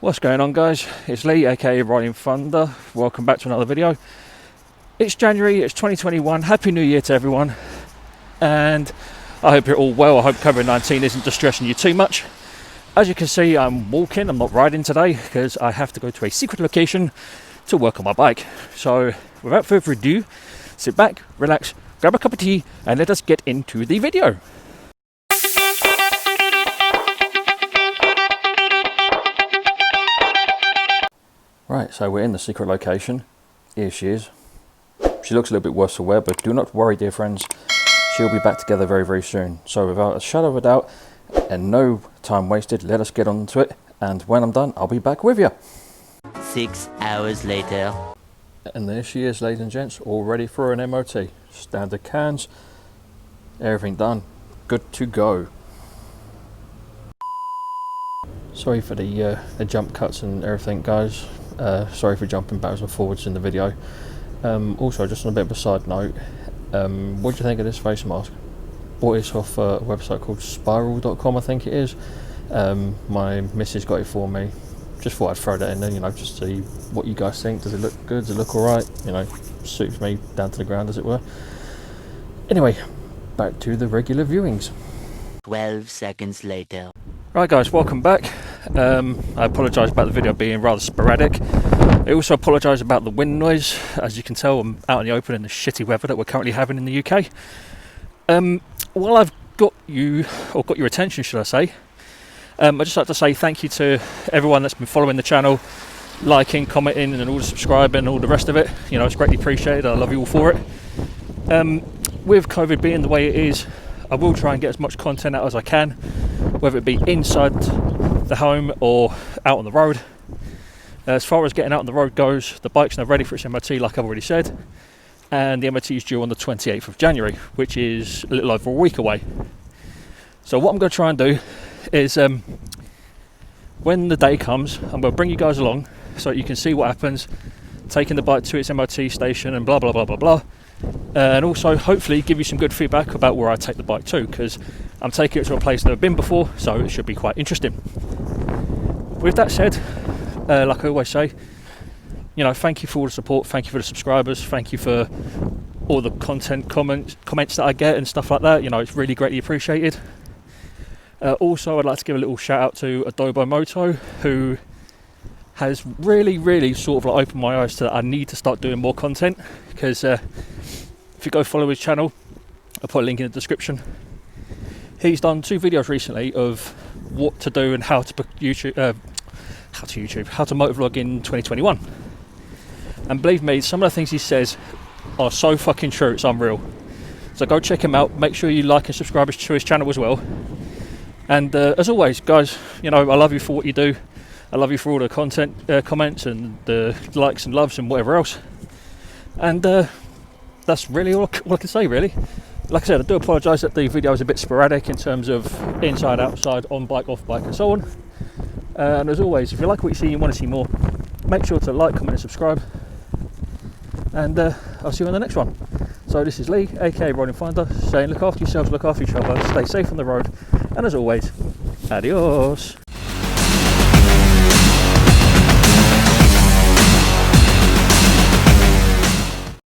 What's going on, guys? It's Lee, aka Rollin Thunder. Welcome back to another video. It's January, it's 2021. Happy New Year to everyone. And I hope you're all well. I hope COVID-19 isn't distressing you too much. As you can see, I'm walking, I'm not riding today because I have to go to a secret location to work on my bike. So without further ado, sit back, relax, grab a cup of tea, and let us get into the video. Right, so we're in the secret location. Here she is. She looks a little bit worse for wear, but do not worry, dear friends. She'll be back together very, very soon. So without a shadow of a doubt and no time wasted, let us get on to it. And when I'm done, I'll be back with you. 6 hours later. And there she is, ladies and gents, all ready for an MOT. Standard cans, everything done, good to go. Sorry for the jump cuts and everything, guys. Sorry for jumping backwards and forwards in the video. Also, just on a bit of a side note, what do you think of this face mask? Bought this off a website called spiral.com, I think it is. My missus got it for me. Just thought I'd throw that in there, you know, just see what you guys think. Does it look good? Does it look alright? You know, suits me down to the ground, as it were. Anyway, back to the regular viewings. 12 seconds later. Right, guys, welcome back. I apologise about the video being rather sporadic. I also apologise about the wind noise. As you can tell, I'm out in the open in the shitty weather that we're currently having in the UK. While I've got you, or got your attention, should I say, I'd just like to say thank you to everyone that's been following the channel, liking, commenting, and all the subscribing and all the rest of it. You know, it's greatly appreciated. I love you all for it. With COVID being the way it is, I will try and get as much content out as I can, whether it be inside the home or out on the road. As far as getting out on the road goes, the bike's now ready for its MOT, like I've already said, and the MOT is due on the 28th of January, which is a little over a week away. So what I'm going to try and do is, when the day comes, I'm going to bring you guys along so you can see what happens, taking the bike to its MOT station and blah blah blah blah blah. And also hopefully give you some good feedback about where I take the bike to, because I'm taking it to a place I've never been before, so it should be quite interesting. With that said, like I always say, you know, thank you for all the support, thank you for the subscribers, thank you for all the content comments that I get and stuff like that. You know, it's really greatly appreciated. Also, I'd like to give a little shout out to Adobo Moto, who has really sort of like opened my eyes to that I need to start doing more content, because if you go follow his channel, I'll put a link in the description. He's done 2 videos recently of what to do and how to motovlog in 2021. And believe me, some of the things he says are so fucking true, it's unreal. So go check him out, make sure you like and subscribe to his channel as well. And as always, guys, you know, I love you for what you do. I love you for all the content, comments and the likes and loves and whatever else. And that's really all I can say, really. Like I said, I do apologise that the video is a bit sporadic in terms of inside, outside, on bike, off bike and so on. And as always, if you like what you see and you want to see more, make sure to like, comment and subscribe. And I'll see you on the next one. So this is Lee, aka Rollin Thunder, saying look after yourselves, look after each other, stay safe on the road, and as always, adios.